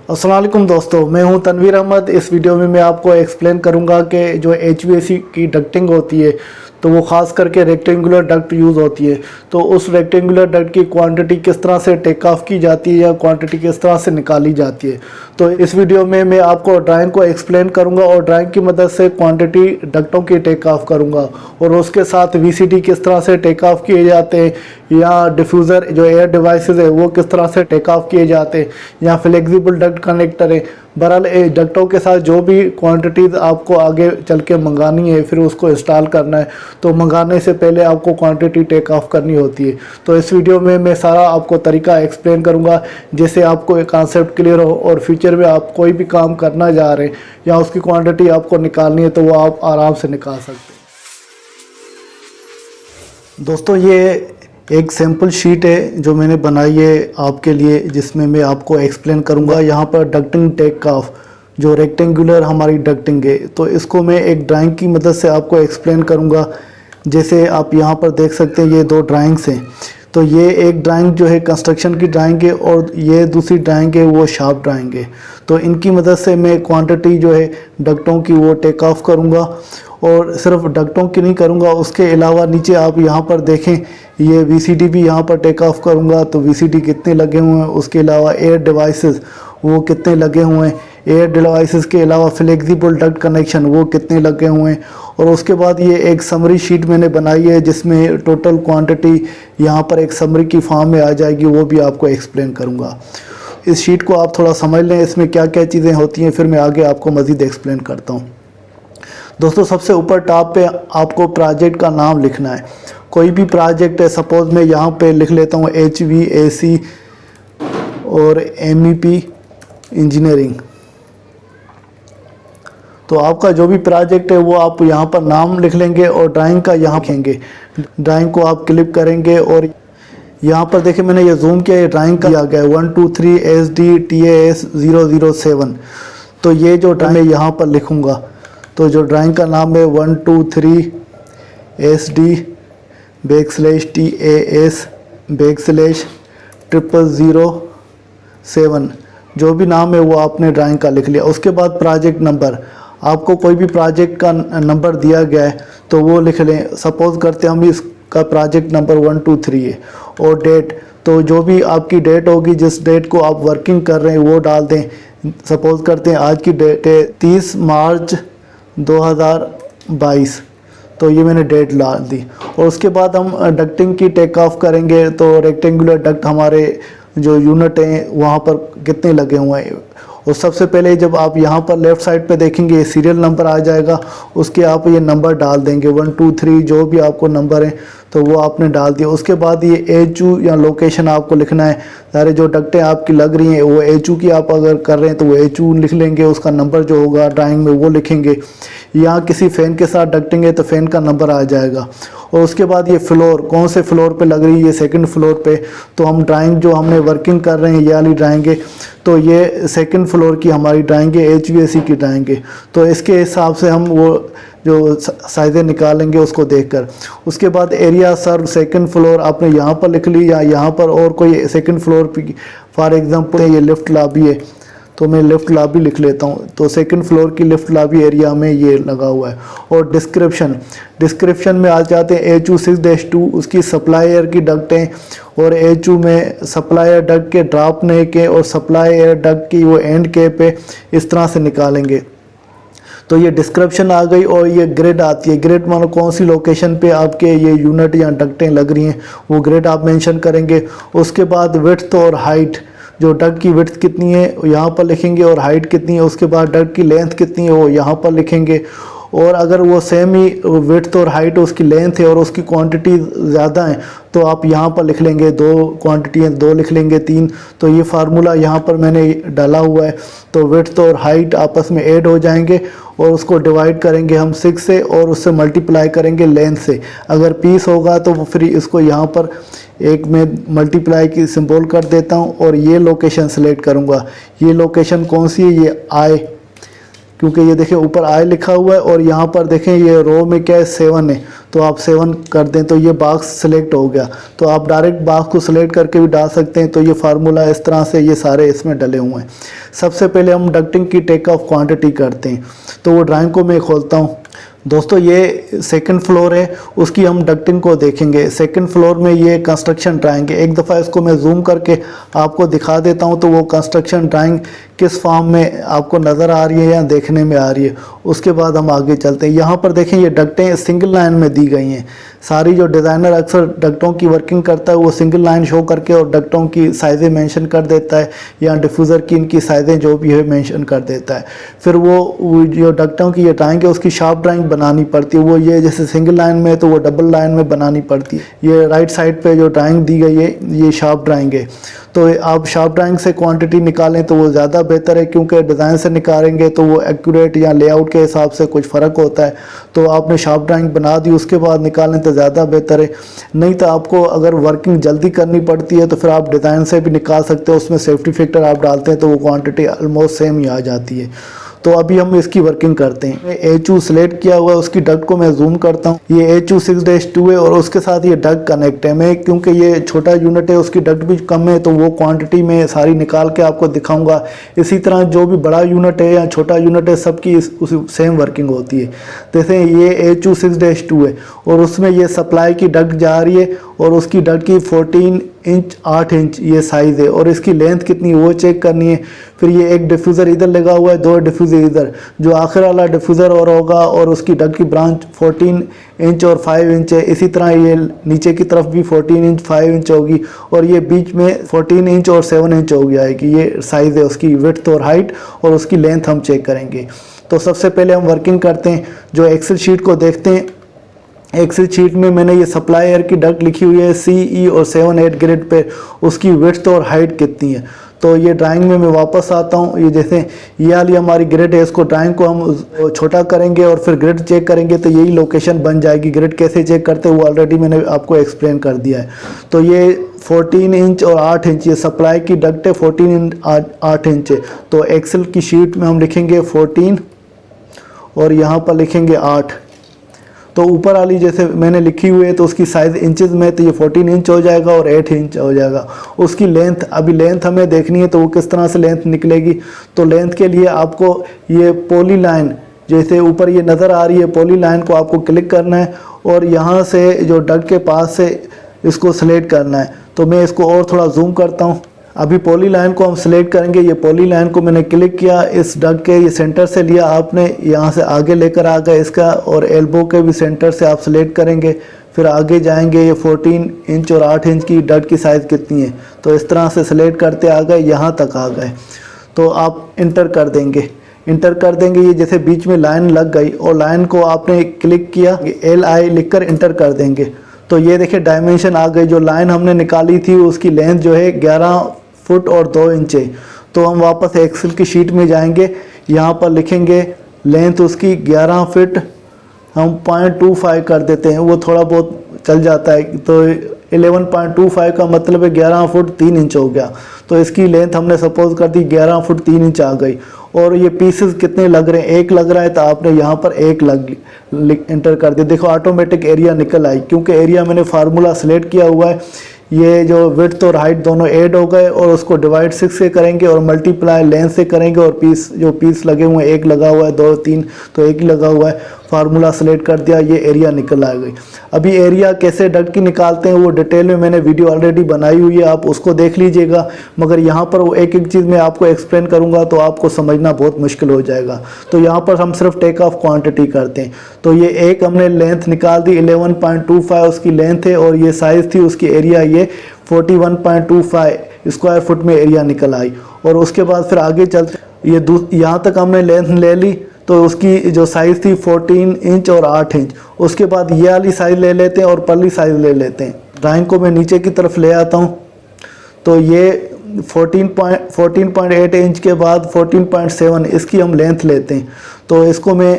अस्सलाम वालेकुम दोस्तों, मैं हूं तनवीर अहमद। इस वीडियो में मैं आपको एक्सप्लेन करूंगा कि जो HVAC की डक्टिंग होती है तो वो ख़ास करके रेक्टेंगुलर डक्ट यूज़ होती है। तो उस रेक्टेंगुलर डक्ट की क्वांटिटी किस तरह से टेक ऑफ की जाती है या क्वांटिटी किस तरह से निकाली जाती है। तो इस वीडियो में मैं आपको ड्राइंग को एक्सप्लेन करूंगा और ड्राइंग की मदद से क्वांटिटी डक्टों की टेक ऑफ करूंगा और उसके साथ VCD किस तरह से टेक ऑफ किए जाते हैं या डिफ्यूज़र जो एयर डिवाइसेस है वो किस तरह से टेक ऑफ किए जाते हैं या फ्लेक्सिबल डक्ट कनेक्टर है। बहरहाल डक्टों के साथ जो भी क्वांटिटीज़ आपको आगे चल के मंगानी है फिर उसको इंस्टॉल करना है, तो मंगाने से पहले आपको क्वांटिटी टेक ऑफ करनी होती है। तो इस वीडियो में मैं सारा आपको तरीका एक्सप्लेन करूंगा जिससे आपको एक कॉन्सेप्ट क्लियर हो और फ्यूचर में आप कोई भी काम करना जा रहे हैं या उसकी क्वांटिटी आपको निकालनी है तो वो आप आराम से निकाल सकते हैं। दोस्तों, ये एक सैम्पल शीट है जो मैंने बनाई है आपके लिए, जिसमें मैं आपको एक्सप्लेन करूंगा। यहाँ पर डक्टिंग टेक ऑफ जो रेक्टेंगुलर हमारी डक्टिंग है तो इसको मैं एक ड्राइंग की मदद से आपको एक्सप्लेन करूंगा। जैसे आप यहाँ पर देख सकते हैं ये दो ड्राइंग्स हैं। तो ये एक ड्राइंग जो है कंस्ट्रक्शन की ड्राइंग है और ये दूसरी ड्राइंग है वो शार्प ड्राइंग है। तो इनकी मदद से मैं क्वांटिटी जो है डक्टों की वो टेक ऑफ करूँगा और सिर्फ डक्टों की नहीं करूँगा, उसके अलावा नीचे आप यहाँ पर देखें ये VCD भी यहाँ पर टेक ऑफ करूँगा। तो VCD कितने लगे हुए हैं, उसके अलावा एयर डिवाइसेस वो कितने लगे हुए हैं, एयर डिवाइसेस के अलावा फ्लेक्सिबल डक्ट कनेक्शन वो कितने लगे हुए हैं। और उसके बाद ये एक समरी शीट मैंने बनाई है जिसमें टोटल क्वांटिटी यहाँ पर एक समरी की फॉर्म में आ जाएगी, वो भी आपको एक्सप्लेन करूँगा। इस शीट को आप थोड़ा समझ लें इसमें क्या क्या चीज़ें होती हैं, फिर मैं आगे आपको मज़ीद एक्सप्लेन करता हूँ। दोस्तों, सबसे ऊपर टॉप पे आपको प्रोजेक्ट का नाम लिखना है। कोई भी प्रोजेक्ट है, सपोज़ मैं यहाँ पे लिख लेता हूँ HVAC और MEP इंजीनियरिंग। तो आपका जो भी प्रोजेक्ट है वो आप यहाँ पर नाम लिख लेंगे और ड्राइंग का यहाँ लिखेंगे। ड्राइंग को आप क्लिक करेंगे और यहाँ पर देखिए मैंने ये जूम किया, ये ड्राइंग का दिया गया है 123 SD TAS 007। तो ये जो ड्राइंग मैं यहाँ पर लिखूँगा, तो जो ड्राइंग का नाम है 123 SD /TAS /007, जो भी नाम है वो आपने ड्राइंग का लिख लिया। उसके बाद प्रोजेक्ट नंबर, आपको कोई भी प्रोजेक्ट का नंबर दिया गया है तो वो लिख लें। सपोज़ करते हैं हम इसका प्रोजेक्ट नंबर 123 है। और डेट, तो जो भी आपकी डेट होगी, जिस डेट को आप वर्किंग कर रहे हैं वो डाल दें। सपोज़ करते हैं आज की डेट है 30 मार्च 2022, तो ये मैंने डेट डाल दी। और उसके बाद हम डक्टिंग की टेक ऑफ करेंगे। तो रेक्टेंगुलर डक्ट हमारे जो यूनिट हैं वहाँ पर कितने लगे हुए हैं। और सबसे पहले जब आप यहाँ पर लेफ़्ट साइड पे देखेंगे सीरियल नंबर आ जाएगा, उसके आप ये नंबर डाल देंगे 1 2 3 जो भी आपको नंबर है तो वो आपने डाल दिया। उसके बाद ये HU या लोकेशन आपको लिखना है। सारे जो डक्टें आपकी लग रही हैं वो HU की आप अगर कर रहे हैं तो वो HU लिख लेंगे, उसका नंबर जो होगा ड्राइंग में वो लिखेंगे। यहाँ किसी फ़ैन के साथ डक्टिंग है तो फ़ैन का नंबर आ जाएगा। और उसके बाद ये फ्लोर, कौन से फ्लोर पे लग रही है, सेकंड फ्लोर पे। तो हम ड्राइंग जो हमने वर्किंग कर रहे हैं ये वाली ड्राइंग है, तो ये सेकंड फ्लोर की हमारी ड्राइंग है, HVAC की ड्राइंग है। तो इसके हिसाब से हम वो जो साइज़ें निकालेंगे उसको देखकर। उसके बाद एरिया सर्व सेकंड फ्लोर आपने यहाँ पर लिख ली या यहाँ पर और कोई सेकंड फ्लोर पे, फॉर एग्जांपल ये लिफ्ट लॉबी है तो मैं लिफ्ट लॉबी लिख लेता हूँ। तो सेकंड फ्लोर की लिफ्ट लॉबी एरिया में ये लगा हुआ है। और डिस्क्रिप्शन में आ जाते हैं HU 6-2 उसकी सप्लायर की डक्ट हैं और HU में सप्लायर डक्ट के ड्रॉप नेक के और सप्लायर डक्ट की वो एंड कैप है, इस तरह से निकालेंगे। तो ये डिस्क्रिप्शन आ गई। और ये ग्रिड आती है। ग्रिड मानो कौन सी लोकेशन पे आपके ये यूनिट या डक्टें लग रही हैं वो ग्रिड आप मेंशन करेंगे। उसके बाद विड्थ और हाइट, जो डक्ट की विड्थ कितनी है यहाँ पर लिखेंगे और हाइट कितनी है। उसके बाद डक्ट की लेंथ कितनी है वो यहाँ पर लिखेंगे। और अगर वो सेम ही विड्थ और हाइट उसकी लेंथ है और उसकी क्वांटिटी ज़्यादा है तो आप यहाँ पर लिख लेंगे 2 क्वांटिटी हैं, 2 लिख लेंगे 3। तो ये फार्मूला यहाँ पर मैंने डाला हुआ है। तो विड्थ और हाइट आपस में ऐड हो जाएंगे और उसको डिवाइड करेंगे हम 6 से और उससे मल्टीप्लाई करेंगे लेंथ से। अगर पीस होगा तो फिर इसको यहाँ पर एक में मल्टीप्लाई की सिंबल कर देता हूँ और ये लोकेशन सेलेक्ट करूँगा। ये लोकेशन कौन सी है, ये I क्योंकि ये देखें ऊपर आई लिखा हुआ है और यहाँ पर देखें ये रो में क्या है 7 है, तो आप 7 कर दें तो ये बॉक्स सेलेक्ट हो गया। तो आप डायरेक्ट बॉक्स को सिलेक्ट करके भी डाल सकते हैं। तो ये फार्मूला इस तरह से ये सारे इसमें डले हुए हैं। सबसे पहले हम डक्टिंग की टेक ऑफ क्वांटिटी करते हैं, तो वो ड्राइंग को मैं खोलता हूँ। दोस्तों ये सेकंड फ्लोर है, उसकी हम डक्टिंग को देखेंगे। सेकंड फ्लोर में ये कंस्ट्रक्शन ड्राइंग है। एक दफ़ा इसको मैं जूम करके आपको दिखा देता हूँ तो वो कंस्ट्रक्शन ड्राइंग किस फॉर्म में आपको नज़र आ रही है या देखने में आ रही है। उसके बाद हम आगे चलते हैं। यहाँ पर देखें ये डक्टें सिंगल लाइन में दी गई हैं। सारी जो डिज़ाइनर अक्सर डक्टों की वर्किंग करता है वो सिंगल लाइन शो करके और डक्टों की साइज़ें मेंशन कर देता है, या डिफ्यूज़र की इनकी साइज़ें जो भी है मेंशन कर देता है। फिर वो जो डक्टों की ये ड्राइंग है उसकी शार्प ड्राइंग बनानी पड़ती है। वो ये जैसे सिंगल लाइन में है तो वो डबल लाइन में बनानी पड़ती है। ये राइट साइड पे जो ड्राइंग दी गई है ये शार्प ड्राइंग है। तो आप शार्प ड्राइंग से क्वांटिटी निकालें तो वो ज़्यादा बेहतर है, क्योंकि डिज़ाइन से निकालेंगे तो वो एक्यूरेट या लेआउट के हिसाब से कुछ फ़र्क होता है। तो आपने शार्प ड्राइंग बना दी उसके बाद निकालें तो ज़्यादा बेहतर है। नहीं तो आपको अगर वर्किंग जल्दी करनी पड़ती है तो फिर आप डिज़ाइन से भी निकाल सकते हो। उसमें सेफ्टी फैक्टर आप डालते हैं तो वो क्वांटिटी ऑलमोस्ट सेम ही आ जाती है। तो अभी हम इसकी वर्किंग करते हैं। HU सिलेक्ट किया हुआ है, उसकी डक्ट को मैं जूम करता हूँ। ये HU 6-2 है और उसके साथ ये डक्ट कनेक्ट है। मैं क्योंकि ये छोटा यूनिट है उसकी डक्ट भी कम है तो वो क्वांटिटी में सारी निकाल के आपको दिखाऊंगा। इसी तरह जो भी बड़ा यूनिट है या छोटा यूनिट है सबकी उसी सेम वर्किंग होती है। जैसे ये HU 6-2 है और उसमें ये सप्लाई की डक्ट जा रही है और उसकी डक्ट की 14 इंच 8 इंच ये साइज़ है और इसकी लेंथ कितनी है वो चेक करनी है। फिर ये एक डिफ्यूज़र इधर लगा हुआ है, 2 डिफ्यूज़र इधर, जो आखिर वाला डिफ्यूज़र और होगा और उसकी डक्ट की ब्रांच 14 इंच और 5 इंच है। इसी तरह ये नीचे की तरफ भी 14 इंच 5 इंच होगी और ये बीच में 14 इंच और 7 इंच हो गया है कि ये साइज़ है उसकी विड्थ और हाइट, और उसकी लेंथ हम चेक करेंगे। तो सबसे पहले हम वर्किंग करते हैं। जो एक्सेल शीट को देखते हैं, एक्सेल शीट में मैंने ये सप्लाई एयर की डक्ट लिखी हुई है CE और 7-8 ग्रेड पे, उसकी विड्थ और हाइट कितनी है। तो ये ड्राइंग में मैं वापस आता हूँ। ये जैसे ये वाली हमारी ग्रिड है, इसको ड्राइंग को हम छोटा करेंगे और फिर ग्रिड चेक करेंगे तो यही लोकेशन बन जाएगी। ग्रिड कैसे चेक करते हैं वो ऑलरेडी मैंने आपको एक्सप्लेन कर दिया है। तो ये 14 इंच और 8 इंच ये सप्लाई की डक्ट है, 14 इंच 8 इंच है। तो एक्सेल की शीट में हम लिखेंगे 14 और यहाँ पर लिखेंगे 8। तो ऊपर वाली जैसे मैंने लिखी हुई है तो उसकी साइज़ इंचेस में, तो ये 14 इंच हो जाएगा और 8 इंच हो जाएगा। उसकी लेंथ, अभी लेंथ हमें देखनी है तो वो किस तरह से लेंथ निकलेगी। तो लेंथ के लिए आपको ये पॉली लाइन जैसे ऊपर ये नज़र आ रही है, पॉली लाइन को आपको क्लिक करना है और यहाँ से जो डक्ट के पास से इसको सिलेक्ट करना है। तो मैं इसको और थोड़ा जूम करता हूँ। अभी पॉली लाइन को हम सिलेक्ट करेंगे। ये पॉली लाइन को मैंने क्लिक किया, इस डक्ट के ये सेंटर से लिया आपने, यहाँ से आगे लेकर आ गए इसका, और एल्बो के भी सेंटर से आप सिलेक्ट करेंगे। फिर आगे जाएंगे, ये 14 इंच और 8 इंच की डक्ट की साइज़ कितनी है, तो इस तरह से सिलेक्ट करते आ गए, यहाँ तक आ गए। तो आप इंटर कर देंगे। इंटर कर देंगे, ये जैसे बीच में लाइन लग गई और लाइन को आपने क्लिक किया, LI लिख कर इंटर कर देंगे। तो ये देखिए डायमेंशन आ गई। जो लाइन हमने निकाली थी उसकी लेंथ जो है 11 फुट और 2 इंच है। तो हम वापस एक्सेल की शीट में जाएंगे, यहाँ पर लिखेंगे लेंथ उसकी 11 फीट, हम 0.25 कर देते हैं, वो थोड़ा बहुत चल जाता है। तो 11.25 का मतलब है 11 फुट 3 इंच हो गया। तो इसकी लेंथ हमने सपोज कर दी 11 फुट 3 इंच आ गई। और ये पीसेस कितने लग रहे हैं, एक लग रहा है तो आपने यहाँ पर एक इंटर कर दिया। देखो ऑटोमेटिक एरिया निकल आई, क्योंकि एरिया मैंने फार्मूला सेलेक्ट किया हुआ है। ये जो विड्थ और हाइट दोनों ऐड हो गए और उसको डिवाइड 6 से करेंगे और मल्टीप्लाई लेंथ से करेंगे, और पीस लगे हुए हैं, एक लगा हुआ है, 2 3 तो एक ही लगा हुआ है। फार्मूला सेलेक्ट कर दिया, ये एरिया निकल आ गई। अभी एरिया कैसे डक्ट की निकालते हैं वो डिटेल में मैंने वीडियो ऑलरेडी बनाई हुई है, आप उसको देख लीजिएगा। मगर यहाँ पर वो एक एक चीज़ मैं आपको एक्सप्लेन करूँगा तो आपको समझना बहुत मुश्किल हो जाएगा। तो यहाँ पर हम सिर्फ टेक ऑफ क्वांटिटी करते हैं। तो ये एक हमने लेंथ निकाल दी, 11.25 उसकी लेंथ है और ये साइज़ थी उसकी, एरिया ये 41.25 स्क्वायर फुट में एरिया निकल आई। और उसके बाद फिर आगे चलते, ये यहाँ तक हमने लेंथ ले ली तो उसकी जो साइज़ थी 14 इंच और 8 इंच। उसके बाद ये वाली साइज़ ले लेते हैं और परली साइज़ ले लेते हैं। ड्राइंग को मैं नीचे की तरफ ले आता हूँ। तो ये 14.8 इंच के बाद 14.7 इसकी हम लेंथ लेते हैं। तो इसको मैं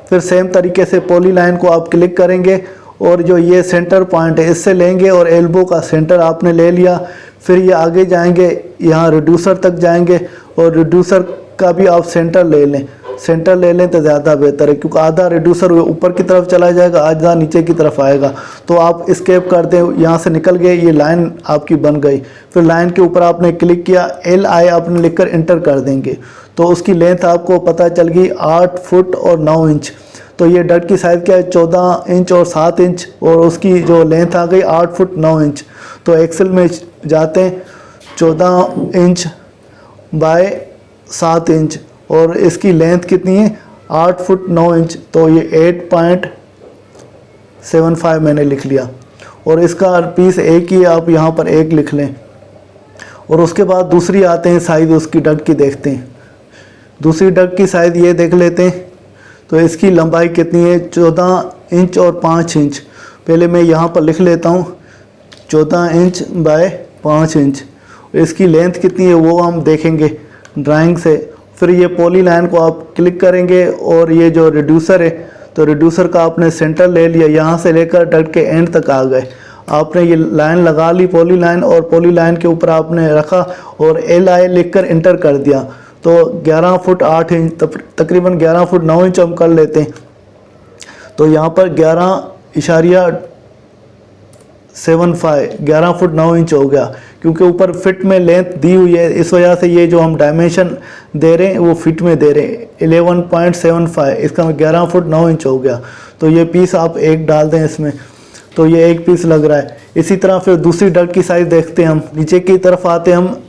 फिर सेम तरीके से पॉली लाइन को आप क्लिक करेंगे और जो ये सेंटर पॉइंट है इससे लेंगे और एल्बो का सेंटर आपने ले लिया। फिर ये आगे जाएंगे, यहाँ रिड्यूसर तक जाएंगे और रिड्यूसर का भी आप सेंटर ले लें, सेंटर ले लें तो ज़्यादा बेहतर है, क्योंकि आधा रिड्यूसर ऊपर की तरफ चला जाएगा, आधा नीचे की तरफ आएगा। तो आप स्केप कर दें, यहाँ से निकल गए, ये लाइन आपकी बन गई। फिर लाइन के ऊपर आपने क्लिक किया, LI आपने लिखकर इंटर कर देंगे, तो उसकी लेंथ आपको पता चल गई 8 फुट और 9 इंच। तो ये डक्ट की साइज़ क्या है, 14 इंच और 7 इंच, और उसकी जो लेंथ आ गई 8 फुट 9 इंच। तो एक्सेल में जाते हैं, 14 इंच बाय 7 इंच, और इसकी लेंथ कितनी है, 8 फुट 9 इंच। तो ये 8.75 मैंने लिख लिया, और इसका पीस एक ही, आप यहाँ पर एक लिख लें। और उसके बाद दूसरी आते हैं साइज़ उसकी डक्ट की, देखते हैं दूसरी डक्ट की साइज़ ये देख लेते हैं। तो इसकी लंबाई कितनी है, 14 इंच और 5 इंच। पहले मैं यहाँ पर लिख लेता हूँ, 14 इंच बाय 5 इंच। इसकी लेंथ कितनी है वो हम देखेंगे ड्राइंग से। फिर ये पॉली लाइन को आप क्लिक करेंगे, और ये जो रिड्यूसर है, तो रिड्यूसर का आपने सेंटर ले लिया, यहाँ से लेकर डक्ट के एंड तक आ गए। आपने ये लाइन लगा ली, पॉली लाइन, और पॉली लाइन के ऊपर आपने रखा और LI लिखकर इंटर कर दिया। तो 11 फुट 8 इंच, तकरीबन 11 फुट 9 इंच हम कर लेते हैं। तो यहाँ पर 11 फुट 9 इंच हो गया, क्योंकि ऊपर फिट में लेंथ दी हुई है, इस वजह से ये जो हम डायमेंशन दे रहे हैं वो फिट में दे रहे हैं, 11.75, इसका 11 फुट 9 इंच हो गया। तो ये पीस आप एक डाल दें इसमें, तो ये एक पीस लग रहा है। इसी तरह फिर दूसरी डक्ट की साइज़ देखते हैं हम, नीचे की तरफ आते हैं हम,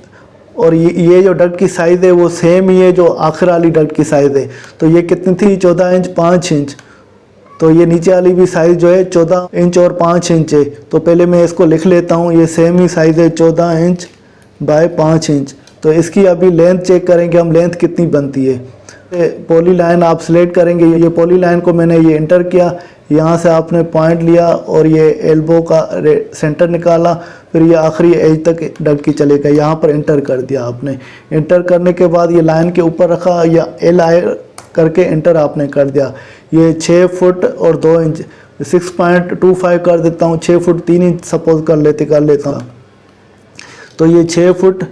और ये जो डक्ट की साइज़ है वो सेम ही है जो आखिर वाली डक्ट की साइज़ है। तो ये कितनी थी, 14 इंच 5 इंच। तो ये नीचे वाली भी साइज़ जो है 14 इंच और 5 इंच है। तो पहले मैं इसको लिख लेता हूँ, ये सेम ही साइज़ है, 14 इंच बाय 5 इंच। तो इसकी अभी लेंथ चेक करेंगे हम, लेंथ कितनी बनती है। पॉली लाइन आप सिलेक्ट करेंगे, ये पॉली लाइन को मैंने ये इंटर किया, यहाँ से आपने पॉइंट लिया और ये एल्बो का सेंटर निकाला, फिर ये आखिरी एज तक डक्ट की चलेगा, यहाँ पर इंटर कर दिया आपने। इंटर करने के बाद ये लाइन के ऊपर रखा, या LI करके इंटर आपने कर दिया। ये 6 फुट और 2 इंच, 6.25 कर देता हूँ, 6 फुट 3 इंच सपोज कर लेता हूँ। तो ये 6 फुट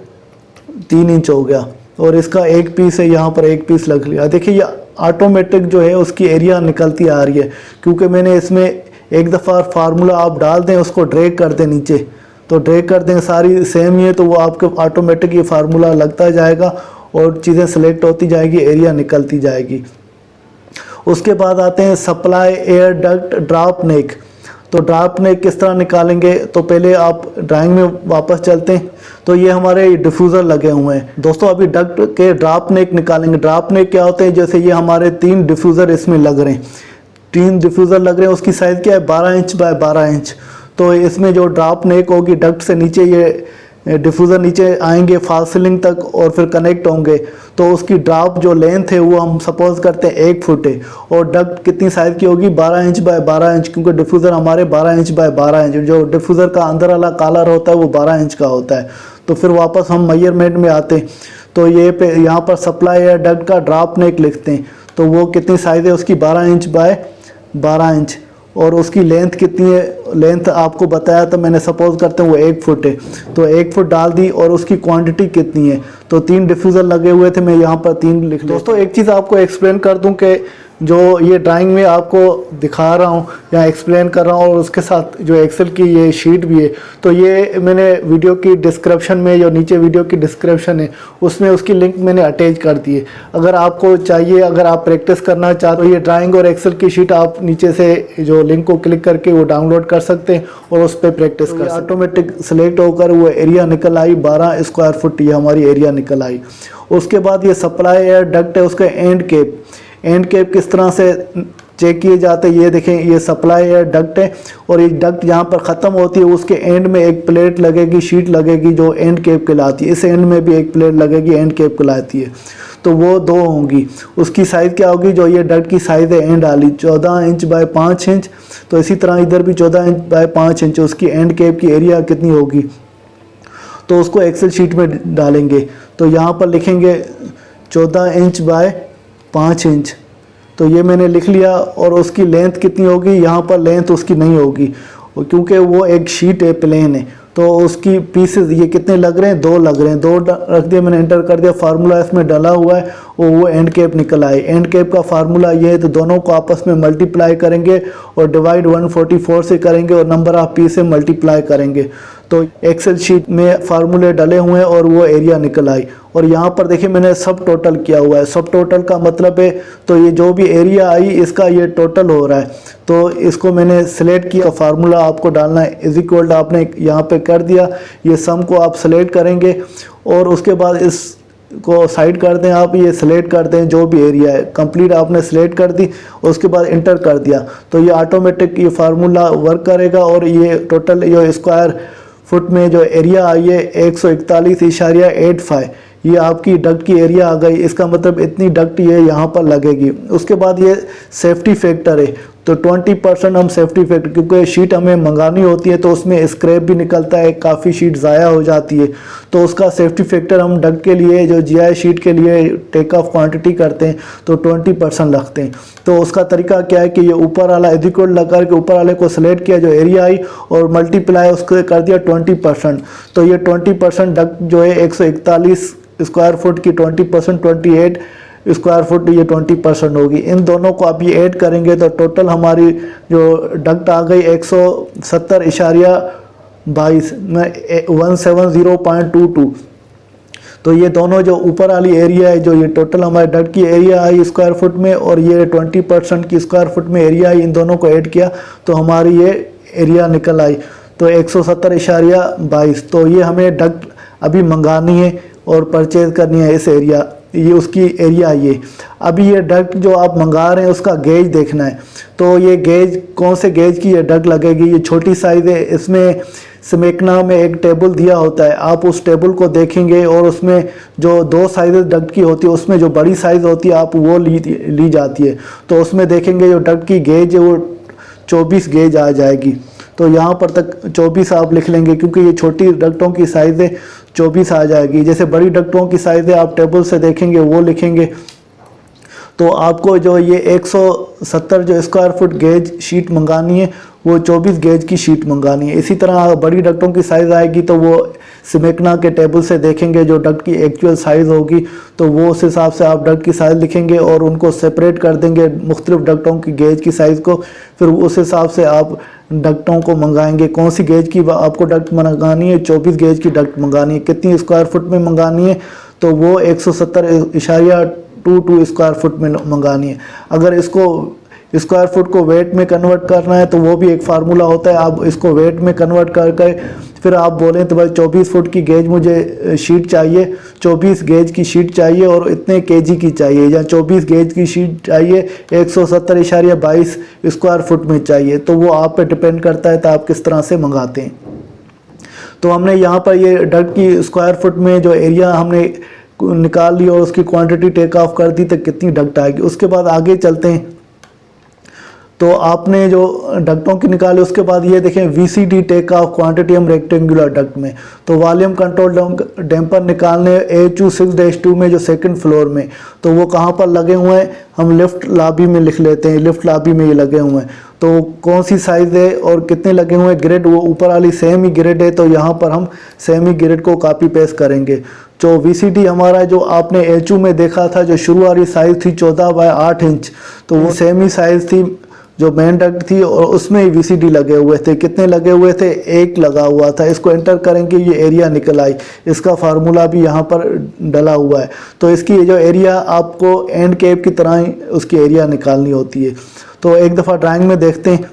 3 इंच हो गया, और इसका एक पीस है, यहाँ पर एक पीस लग लिया। देखिए ये ऑटोमेटिक जो है उसकी एरिया निकलती आ रही है, क्योंकि मैंने इसमें एक दफ़ा फार्मूला आप डाल दें, उसको ड्रैग कर दें नीचे, तो ड्रैग कर दें, सारी सेम ही है, तो वो आपके ऑटोमेटिक ये फार्मूला लगता जाएगा और चीज़ें सेलेक्ट होती जाएगी, एरिया निकलती जाएगी। उसके बाद आते हैं सप्लाई एयर डक्ट ड्रॉप नेक। तो ड्रॉप नेक किस तरह निकालेंगे, तो पहले आप ड्राइंग में वापस चलते हैं। तो ये हमारे डिफ्यूज़र लगे हुए हैं दोस्तों, अभी डक्ट के ड्रॉप नेक निकालेंगे। ड्रॉप नेक क्या होते हैं, जैसे ये हमारे 3 डिफ्यूज़र इसमें लग रहे हैं, 3 डिफ्यूज़र लग रहे हैं, उसकी साइज़ क्या है, 12 इंच बाय 12 इंच। तो इसमें जो ड्रॉप नेक होगी, डक्ट से नीचे ये डिफ्यूज़र नीचे आएंगे फॉल्स सीलिंग तक और फिर कनेक्ट होंगे, तो उसकी ड्रॉप जो लेंथ है वो हम सपोज करते हैं 1 फुट है, और डक्ट कितनी साइज़ की होगी, 12 इंच बाय 12 इंच, क्योंकि डिफ्यूज़र हमारे 12 इंच बाय 12 इंच, जो डिफ्यूज़र का अंदर वाला कॉलर होता है वो 12 इंच का होता है। तो फिर वापस हम मेजरमेंट में आते हैं, तो ये पे यहाँ पर सप्लाई एयर डक्ट का ड्रॉप नेक लिखते हैं। तो वो कितनी साइज़ है उसकी, 12 इंच बाय 12 इंच, और उसकी लेंथ कितनी है, लेंथ आपको बताया तो मैंने सपोज करते हैं वो 1 फुट है, तो 1 फुट डाल दी। और उसकी क्वांटिटी कितनी है, तो 3 डिफ्यूज़र लगे हुए थे, मैं यहाँ पर 3 लिख लिया। दोस्तों एक चीज़ आपको एक्सप्लेन कर दूँ कि जो ये ड्राइंग में आपको दिखा रहा हूँ या एक्सप्लेन कर रहा हूँ, और उसके साथ जो एक्सेल की ये शीट भी है, तो ये मैंने वीडियो की डिस्क्रिप्शन में, जो नीचे वीडियो की डिस्क्रिप्शन है उसमें उसकी लिंक मैंने अटैच कर दी है। अगर आपको चाहिए, अगर आप प्रैक्टिस करना चाहते हो, ये ड्राइंग और एक्सेल की शीट आप नीचे से जो लिंक को क्लिक करके वो डाउनलोड कर सकते हैं और उस पर प्रैक्टिस कर। ऑटोमेटिक सेलेक्ट होकर वो एरिया निकल आई, 12 स्क्वायर फुट ये हमारी एरिया निकल आई। उसके बाद ये सप्लाई एयर डक्ट है, उसका एंड कैप किस तरह से चेक किए जाते हैं, ये देखें, ये सप्लाई एयर डक्ट है, और ये डक्ट जहाँ पर ख़त्म होती है उसके एंड में एक प्लेट लगेगी, शीट लगेगी जो एंड कैप कहलाती है। इस एंड में भी एक प्लेट लगेगी, एंड कैप कहलाती है। तो वो 2 होंगी। उसकी साइज़ क्या होगी, जो ये डक्ट की साइज़ है एंड वाली, 14 इंच बाय 5 इंच। तो इसी तरह इधर भी 14 इंच बाय 5 इंच, उसकी एंड कैप की एरिया कितनी होगी, तो उसको एक्सेल शीट में डालेंगे। तो यहाँ पर लिखेंगे 14 इंच बाय 5 इंच, तो ये मैंने लिख लिया। और उसकी लेंथ कितनी होगी, यहाँ पर लेंथ उसकी नहीं होगी क्योंकि वो एक शीट है, प्लेन है, तो उसकी पीसेस ये कितने लग रहे हैं, 2 लग रहे हैं, 2 रख दिया मैंने, एंटर कर दिया, फार्मूला इसमें डाला हुआ है और वो एंड कैप निकल आए। एंड कैप का फार्मूला ये है, तो दोनों को आपस में मल्टीप्लाई करेंगे और डिवाइड 144 से करेंगे और नंबर ऑफ पीस से मल्टीप्लाई करेंगे। तो एक्सेल शीट में फार्मूले डले हुए हैं और वो एरिया निकल आई। और यहाँ पर देखिए मैंने सब टोटल किया हुआ है। सब टोटल का मतलब है तो ये जो भी एरिया आई इसका ये टोटल हो रहा है। तो इसको मैंने सिलेक्ट किया, फार्मूला आपको डालना है इज इक्वल, आपने यहाँ पे कर दिया, ये सम को आप सिलेक्ट करेंगे और उसके बाद इस को साइड कर दें, आप ये सिलेक्ट कर दें जो भी एरिया है, कंप्लीट आपने सिलेक्ट कर दी, उसके बाद इंटर कर दिया तो ये ऑटोमेटिक ये फार्मूला वर्क करेगा और ये टोटल ये स्क्वायर फुट में जो एरिया आई है 141.85, ये आपकी डक्ट की एरिया आ गई। इसका मतलब इतनी डक्ट ये यहाँ पर लगेगी। उसके बाद ये सेफ्टी फैक्टर है, तो 20% हम सेफ्टी फैक्टर, क्योंकि शीट हमें मंगानी होती है तो उसमें स्क्रैप भी निकलता है, काफ़ी शीट ज़ाया हो जाती है, तो उसका सेफ्टी फैक्टर हम डक्ट के लिए जो जीआई शीट के लिए टेक ऑफ क्वांटिटी करते हैं तो 20% रखते हैं। तो उसका तरीका क्या है कि ये ऊपर वाला इक्वल लगा के ऊपर वाले को सिलेक्ट किया जो एरिया आई और मल्टीप्लाई उसको कर दिया 20%। तो ये 20% डक्ट जो है 141 स्क्वायर फुट की 20%, 28 स्क्वायर फुट ये 20% होगी। इन दोनों को आप ये ऐड करेंगे तो टोटल हमारी जो डक्ट आ गई 170.22 में 170.22। तो ये दोनों जो ऊपर वाली एरिया है, जो ये टोटल हमारे डक्ट की एरिया आई स्क्वायर फुट में और ये 20% की स्क्वायर फुट में एरिया आई, इन दोनों को ऐड किया तो हमारी ये एरिया निकल आई तो 170.22। तो ये हमें डक्ट अभी मंगानी है और परचेज करनी है इस एरिया, ये उसकी एरिया ये। अभी ये डक्ट जो आप मंगा रहे हैं उसका गेज देखना है, तो ये गेज कौन से गेज की ये डक्ट लगेगी। ये छोटी साइज़ है, इसमें स्मेकना में एक टेबल दिया होता है, आप उस टेबल को देखेंगे और उसमें जो 2 साइज़ डक्ट की होती है उसमें जो बड़ी साइज़ होती है आप वो ली जाती है। तो उसमें देखेंगे जो डक्ट की गेज है वो 24 गेज आ जाएगी। तो यहाँ पर तक 24 आप लिख लेंगे क्योंकि ये छोटी डक्टों की साइज़ है, 24 आ जाएगी। जैसे बड़ी डक्टों की साइज़ है आप टेबल से देखेंगे वो लिखेंगे। तो आपको जो ये 170 जो स्क्वायर फुट गेज शीट मंगानी है वो 24 गेज की शीट मंगानी है। इसी तरह बड़ी डक्टों की साइज़ आएगी तो वो स्मेकना के टेबल से देखेंगे जो डक्ट की एक्चुअल साइज़ होगी तो वो उस हिसाब से आप डक्ट की साइज़ लिखेंगे और उनको सेपरेट कर देंगे मुख्तलिफ डक्टों की गेज की साइज़ को। फिर उस हिसाब से आप डक्टों को मंगाएंगे, कौन सी गेज की आपको डक्ट मंगानी है, 24 गेज की डक्ट मंगानी है, कितनी स्क्वायर फुट में मंगानी है तो वो 170.22 स्क्वायर फुट में मंगानी है। अगर इसको स्क्वायर फुट को वेट में कन्वर्ट करना है तो वो भी एक फार्मूला होता है, आप इसको वेट में कन्वर्ट करके फिर आप बोलें तो भाई 24 फुट की गेज मुझे शीट चाहिए, 24 गेज की शीट चाहिए और इतने केजी की चाहिए, या 24 गेज की शीट चाहिए 170.22 स्क्वायर फुट में चाहिए, तो वो आप पे डिपेंड करता है तो आप किस तरह से मंगाते हैं। तो हमने यहाँ पर ये डक्ट की स्क्वायर फुट में जो एरिया हमने निकाल ली और उसकी क्वांटिटी टेक ऑफ कर दी तो कितनी डक्ट आएगी। उसके बाद आगे चलते हैं, तो आपने जो डक्टों की निकाले उसके बाद ये देखें VCD टेक ऑफ क्वांटिटी हम रेक्टेंगुलर डक्ट में, तो वॉल्यूम कंट्रोल डैम्पर निकालने AHU6-2 में जो सेकंड फ्लोर में, तो वो कहाँ पर लगे हुए हैं, हम लिफ्ट लॉबी में लिख लेते हैं, लिफ्ट लॉबी में ये लगे हुए हैं। तो कौन सी साइज़ है और कितने लगे हुए हैं, ग्रिड वो ऊपर वाली सेम ही ग्रिड है तो यहाँ पर हम सेम ही ग्रिड को कॉपी पेस्ट करेंगे। जो VCD हमारा जो आपने HU में देखा था जो शुरू वाली साइज़ थी 14/8 इंच, तो वो सेम ही साइज़ थी जो मेन डक्ट थी और उसमें ही VCD लगे हुए थे। कितने लगे हुए थे, 1 लगा हुआ था। इसको एंटर करेंगे ये एरिया निकल आई, इसका फार्मूला भी यहाँ पर डला हुआ है। तो इसकी जो एरिया आपको एंड कैप की तरह ही उसकी एरिया निकालनी होती है। तो एक दफ़ा ड्राइंग में देखते हैं,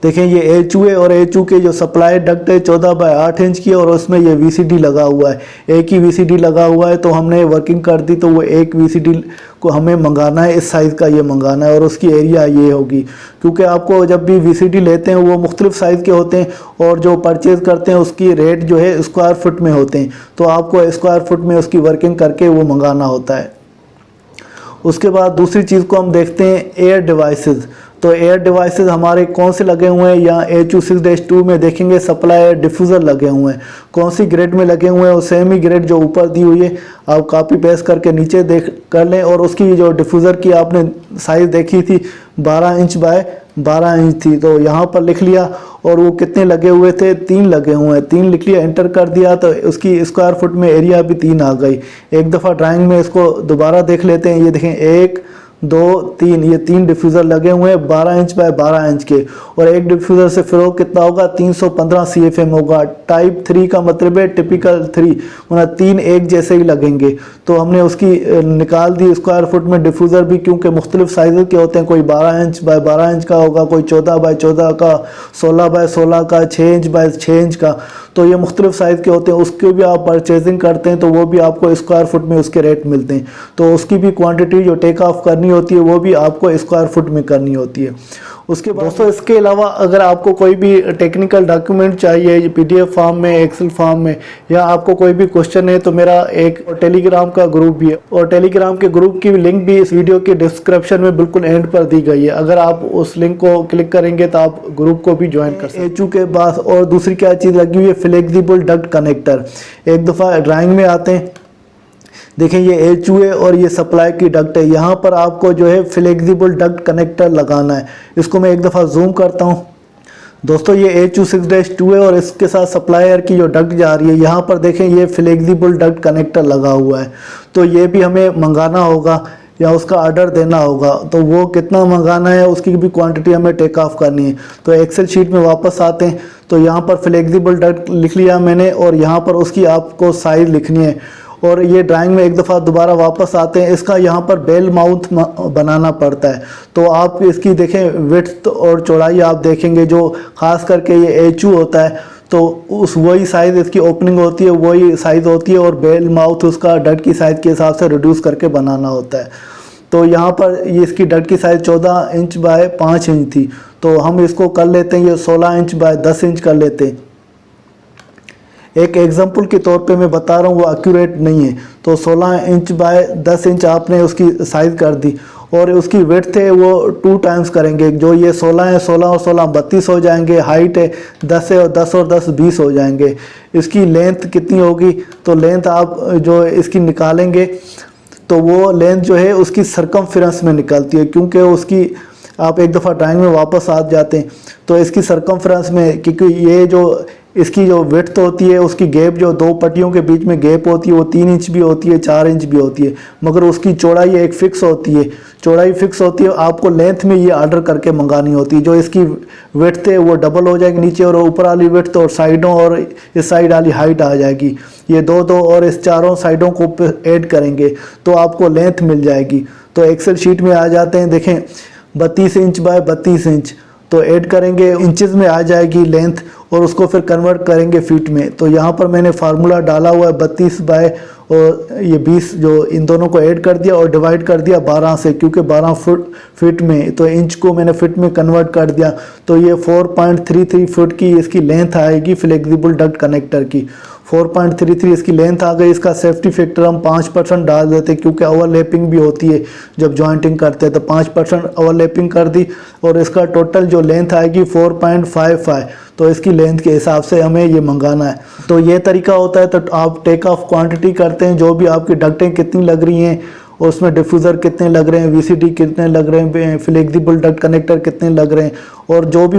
देखें ये HU है और HU के जो सप्लाई डक्ट है 14/8 इंच की और उसमें ये VCD लगा हुआ है, एक ही VCD लगा हुआ है। तो हमने वर्किंग कर दी तो वो एक VCD को हमें मंगाना है, इस साइज़ का ये मंगाना है और उसकी एरिया ये होगी। क्योंकि आपको जब भी VCD लेते हैं वो मुख्तलिफ साइज़ के होते हैं और जो परचेज़ करते हैं उसकी रेट जो है स्क्वायर फुट में होते हैं, तो आपको स्क्वायर फुट में उसकी वर्किंग करके वो मंगाना होता है। उसके बाद दूसरी चीज़ को हम देखते हैं एयर डिवाइसेस। तो एयर डिवाइसेस हमारे कौन से लगे हुए हैं, यहाँ HU6-2 में देखेंगे सप्लाई एयर डिफ्यूज़र लगे हुए हैं। कौन सी ग्रेड में लगे हुए हैं, वो सेम ही ग्रेड जो ऊपर दी हुई है आप कॉपी पेस्ट करके नीचे देख कर लें। और उसकी जो डिफ्यूज़र की आपने साइज़ देखी थी 12 इंच बाय 12 इंच थी, तो यहाँ पर लिख लिया। और वो कितने लगे हुए थे, 3 लगे हुए हैं, 3 लिख लिया, एंटर कर दिया तो उसकी स्क्वायर फुट में एरिया भी 3 आ गई। एक दफ़ा ड्राइंग में इसको दोबारा देख लेते हैं। ये देखें 1 2 3, ये 3 डिफ्यूज़र लगे हुए हैं 12 इंच बाय 12 इंच के। और एक डिफ्यूज़र से फ़्लो कितना होगा, 315 CFM होगा। टाइप 3 का मतलब है टिपिकल 3, मतलब 3 एक जैसे ही लगेंगे। तो हमने उसकी निकाल दी स्क्वायर फुट में डिफ्यूज़र भी, क्योंकि मुख्तलिफ साइज़ के होते हैं। कोई 12 इंच बाय 12 इंच का होगा, कोई 14 बाय 14 का, 16 बाय 16 का, 6 इंच बाय 6 इंच का। तो ये मुख्तलिफ साइज़ के होते हैं। उसके भी आप परचेजिंग करते हैं तो वो भी आपको स्क्वायर फुट में उसके रेट मिलते हैं। तो उसकी भी क्वांटिटी जो टेक ऑफ करनी होती है वो भी आपको स्क्वायर फुट में करनी होती है। उसके बाद दोस्तों इसके अलावा अगर आपको कोई भी टेक्निकल डॉक्यूमेंट चाहिए PDF फॉर्म में, एक्सेल फॉर्म में, या आपको कोई भी क्वेश्चन है, तो मेरा एक टेलीग्राम का ग्रुप भी है। और टेलीग्राम के ग्रुप की लिंक भी इस वीडियो के डिस्क्रिप्शन में बिल्कुल एंड पर दी गई है। अगर आप उस लिंक को क्लिक करेंगे तो आप ग्रुप को भी ज्वाइन कर सकते हैं। HU के बाद और दूसरी क्या चीज़ लगी हुई है, फ्लेक्सिबल डक्ट कनेक्टर। एक दफ़ा ड्राइंग में आते हैं, देखें ये HU है और ये सप्लाई की डक्ट है। यहाँ पर आपको जो है फ्लेक्सिबल डक्ट कनेक्टर लगाना है। इसको मैं एक दफ़ा जूम करता हूँ। दोस्तों ये HU6-2 है और इसके साथ सप्लायर की जो डक्ट जा रही है, यहाँ पर देखें ये फ्लेक्सिबल डक्ट कनेक्टर लगा हुआ है। तो ये भी हमें मंगाना होगा या उसका ऑर्डर देना होगा। तो वो कितना मंगाना है उसकी भी क्वांटिटी हमें टेक ऑफ करनी है। तो एक्सेल शीट में वापस आते हैं, तो यहाँ पर फ्लेक्सिबल डक्ट लिख लिया मैंने और यहाँ पर उसकी आपको साइज़ लिखनी है। और ये ड्राइंग में एक दफ़ा दोबारा वापस आते हैं, इसका यहाँ पर बेल माउथ बनाना पड़ता है। तो आप इसकी देखें विड्थ और चौड़ाई आप देखेंगे, जो ख़ास करके ये HU होता है तो उस वही साइज़ इसकी ओपनिंग होती है, वही साइज़ होती है। और बेल माउथ उसका डट की साइज़ के हिसाब से रिड्यूस करके बनाना होता है। तो यहाँ पर ये इसकी डट की साइज़ 14 इंच बाय 5 इंच थी, तो हम इसको कर लेते हैं, ये 16 इंच बाय 10 इंच कर लेते हैं। एक एग्जांपल के तौर पे मैं बता रहा हूँ, वो एक्यूरेट नहीं है। तो 16 इंच बाय 10 इंच आपने उसकी साइज़ कर दी और उसकी विड्थ है वो 2 टाइम्स करेंगे। जो ये 16 है, 16 और 16 32 हो जाएंगे। हाइट है 10 है और 10 और 10 20 हो जाएंगे। इसकी लेंथ कितनी होगी, तो लेंथ आप जो इसकी निकालेंगे तो वो लेंथ जो है उसकी सरकमफ्रेंस में निकलती है, क्योंकि उसकी आप एक दफ़ा ड्राइंग में वापस आ जाते हैं तो इसकी सरकमफ्रेंस में, क्योंकि ये जो इसकी जो विड्थ होती है उसकी गैप जो 2 पट्टियों के बीच में गैप होती है वो 3 इंच भी होती है, 4 इंच भी होती है, मगर उसकी चौड़ाई एक फ़िक्स होती है। चौड़ाई फिक्स होती है, आपको लेंथ में ये ऑर्डर करके मंगानी होती है। जो इसकी विड्थ है वो डबल हो जाएगी नीचे, और ऊपर वाली विड्थ और साइडों और इस साइड वाली हाइट आ जाएगी। ये दो और इस चारों साइडों को ऐड करेंगे तो आपको लेंथ मिल जाएगी। तो एक्सेल शीट में आ जाते हैं, देखें 32 इंच बाय 32 इंच, तो ऐड करेंगे इंचेस में आ जाएगी लेंथ, और उसको फिर कन्वर्ट करेंगे फीट में। तो यहाँ पर मैंने फार्मूला डाला हुआ है 32 बाय और ये 20, जो इन दोनों को ऐड कर दिया और डिवाइड कर दिया 12 से, क्योंकि 12 फीट में, तो इंच को मैंने फीट में कन्वर्ट कर दिया। तो ये 4.33 फुट की इसकी लेंथ आएगी फ्लेक्सिबल डक्ट कनेक्टर की। 4.33 इसकी लेंथ आ गई। इसका सेफ्टी फैक्टर हम 5% डाल देते हैं, क्योंकि ओवरलैपिंग भी होती है जब जॉइंटिंग करते हैं, तो 5% ओवरलैपिंग कर दी। और इसका टोटल जो लेंथ आएगी 4.55, तो इसकी लेंथ के हिसाब से हमें ये मंगाना है। तो ये तरीका होता है। तो आप टेक ऑफ क्वांटिटी करते हैं, जो भी आपकी डक्टें कितनी लग रही हैं, और उसमें डिफ्यूज़र कितने लग रहे हैं, VCD कितने लग रहे हैं, फ्लेक्सिबल डक्ट कनेक्टर कितने लग रहे हैं, और जो भी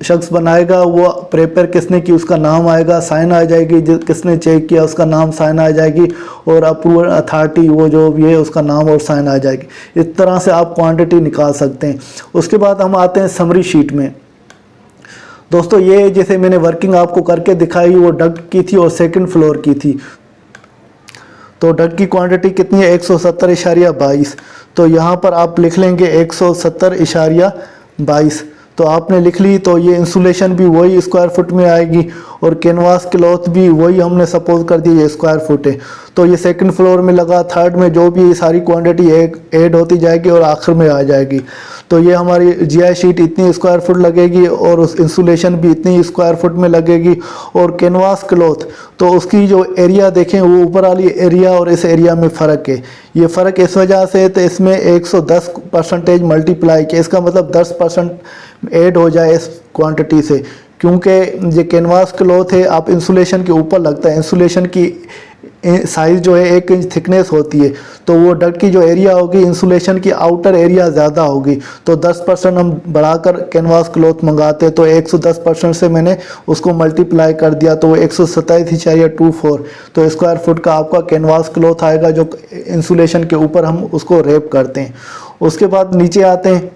शख्स बनाएगा वो प्रेपर किसने की उसका नाम आएगा, साइन आ जाएगी, किसने चेक किया उसका नाम साइन आ जाएगी, और अप्रूवल अथॉरिटी वो जो भी है उसका नाम और साइन आ जाएगी। इस तरह से आप क्वांटिटी निकाल सकते हैं। उसके बाद हम आते हैं समरी शीट में। दोस्तों ये जैसे मैंने वर्किंग आपको करके दिखाई, वो डक्ट की थी और सेकंड फ्लोर की थी। तो डक्ट की क्वांटिटी कितनी है, 170.22। तो यहाँ पर आप लिख लेंगे 170.22। तो आपने लिख ली, तो ये इंसुलेशन भी वही स्क्वायर फुट में आएगी और कैनवास क्लॉथ भी वही हमने सपोज कर दी ये स्क्वायर फुट है। तो ये सेकंड फ्लोर में लगा, थर्ड में जो भी सारी क्वांटिटी ऐड होती जाएगी और आखिर में आ जाएगी। तो ये हमारी जीआई शीट इतनी स्क्वायर फुट लगेगी और उस इंसुलेशन भी इतनी स्क्वायर फुट में लगेगी। और कैनवास क्लॉथ तो उसकी जो एरिया देखें वो ऊपर वाली एरिया और इस एरिया में फ़र्क है। ये फ़र्क इस वजह से तो इसमें 110% मल्टीप्लाई किया, इसका मतलब 10% ऐड हो जाए इस क्वांटिटी से, क्योंकि ये कैनवास क्लॉथ है आप इंसुलेशन के ऊपर लगता है। इंसुलेशन की साइज़ जो है 1 इंच थिकनेस होती है, तो वो डक्ट की जो एरिया होगी इंसुलेशन की आउटर एरिया ज़्यादा होगी। तो 10% हम बढ़ाकर कैनवास क्लॉथ मंगाते हैं, तो 110% से मैंने उसको मल्टीप्लाई कर दिया, तो वो 127.24 तो स्क्वायर फुट का आपका कैनवास क्लॉथ आएगा जो इंसुलेशन के ऊपर हम उसको रैप करते हैं। उसके बाद नीचे आते हैं,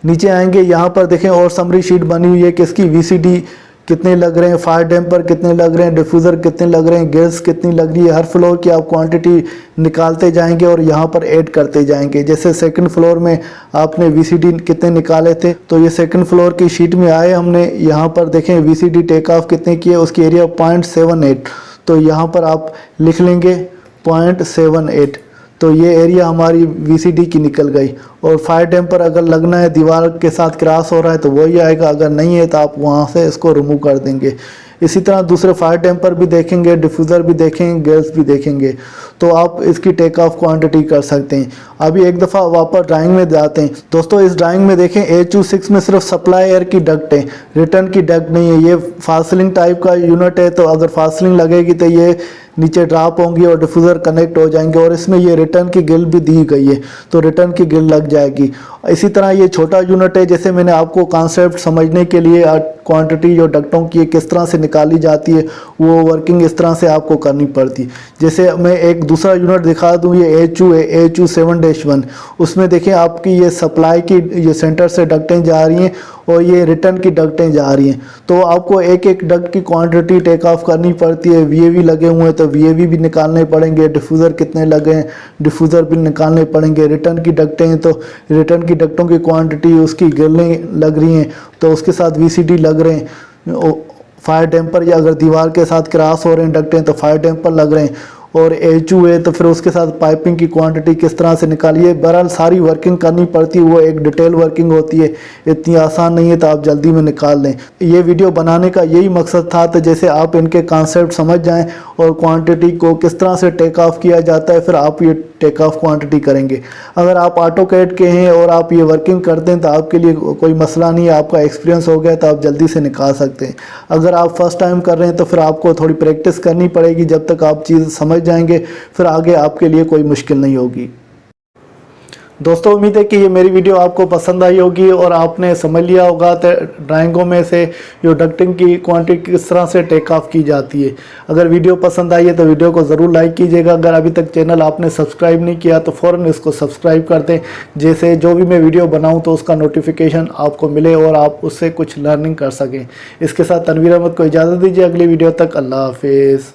नीचे आएंगे यहाँ पर देखें और समरी शीट बनी हुई है कि इसकी वीसीडी कितने लग रहे हैं, फायर डैम्पर कितने लग रहे हैं, डिफ्यूज़र कितने लग रहे हैं, गैस कितनी लग रही है। हर फ्लोर की आप क्वांटिटी निकालते जाएंगे और यहाँ पर ऐड करते जाएंगे। जैसे सेकंड फ्लोर में आपने वीसीडी कितने निकाले थे, तो ये सेकंड फ्लोर की शीट में आए हमने, यहाँ पर देखें वीसीडी टेक ऑफ कितने किए, उसकी एरिया 0.78, तो यहाँ पर आप लिख लेंगे 0.78, तो ये एरिया हमारी वीसीडी की निकल गई। और फायर डैम्पर अगर लगना है दीवार के साथ क्रॉस हो रहा है तो वही आएगा, अगर नहीं है तो आप वहाँ से इसको रिमूव कर देंगे। इसी तरह दूसरे फायर डैम्पर भी देखेंगे, डिफ्यूज़र भी देखेंगे, गैस भी देखेंगे, तो आप इसकी टेक ऑफ क्वांटिटी कर सकते हैं। अभी एक दफ़ा वापस ड्राइंग में जाते हैं। दोस्तों इस ड्राइंग में देखें HU6 में सिर्फ सप्लाई एयर की डक्ट है, रिटर्न की डक्ट नहीं है। ये फास्लिंग टाइप का यूनिट है, तो अगर फास्लिंग लगेगी तो ये नीचे ड्रॉप होंगी और डिफ्यूज़र कनेक्ट हो जाएंगे। और इसमें ये रिटर्न की गिल भी दी गई है, तो रिटर्न की गिल लग जाएगी। इसी तरह ये छोटा यूनिट है, जैसे मैंने आपको कॉन्सेप्ट समझने के लिए क्वांटिटी जो डक्टों की किस तरह से निकाली जाती है वो वर्किंग इस तरह से आपको करनी पड़ती। जैसे मैं एक दूसरा यूनिट दिखा दूँ, ये HU है, HU7-1, उसमें देखें आपकी ये सप्लाई की ये सेंटर से डक्टें जा रही हैं और ये रिटर्न की डक्टें जा रही हैं। तो आपको एक एक डक्ट की क्वांटिटी टेक ऑफ करनी पड़ती है। VAV लगे हुए हैं तो VAV भी निकालने पड़ेंगे, डिफ्यूज़र कितने लगे हैं डिफ्यूज़र भी निकालने पड़ेंगे, रिटर्न की डक्टें हैं तो रिटर्न की डक्टों की क्वांटिटी उसकी गिरने लग रही हैं तो उसके साथ VCD लग रहे हैं। फायर डैम्पर या अगर दीवार के साथ क्रॉस हो रहे हैं डक्टें तो फायर डैम्पर लग रहे हैं। और HU है तो फिर उसके साथ पाइपिंग की क्वांटिटी किस तरह से निकालिए। बहरहाल सारी वर्किंग करनी पड़ती है, वो एक डिटेल वर्किंग होती है, इतनी आसान नहीं है तो आप जल्दी में निकाल लें। ये वीडियो बनाने का यही मकसद था, तो जैसे आप इनके कॉन्सेप्ट समझ जाएं और क्वांटिटी को किस तरह से टेक ऑफ किया जाता है, फिर आप ये टेक ऑफ क्वांटिटी करेंगे। अगर आप ऑटोकैड के हैं और आप ये वर्किंग करते हैं तो आपके लिए कोई मसला नहीं है, आपका एक्सपीरियंस हो गया तो आप जल्दी से निकाल सकते हैं। अगर आप फर्स्ट टाइम कर रहे हैं तो फिर आपको थोड़ी प्रैक्टिस करनी पड़ेगी, जब तक आप चीज़ समझ जाएंगे फिर आगे आपके लिए कोई मुश्किल नहीं होगी। दोस्तों उम्मीद है कि ये मेरी वीडियो आपको पसंद आई होगी और आपने समझ लिया होगा तो ड्राइंगों में से जो डक्टिंग की क्वांटिटी किस तरह से टेक ऑफ की जाती है। अगर वीडियो पसंद आई है तो वीडियो को ज़रूर लाइक कीजिएगा। अगर अभी तक चैनल आपने सब्सक्राइब नहीं किया तो फ़ौरन इसको सब्सक्राइब कर दें, जैसे जो भी मैं वीडियो बनाऊँ तो उसका नोटिफिकेशन आपको मिले और आप उससे कुछ लर्निंग कर सकें। इसके साथ तनवीर अहमद को इजाज़त दीजिए, अगली वीडियो तक अल्लाह हाफिज़।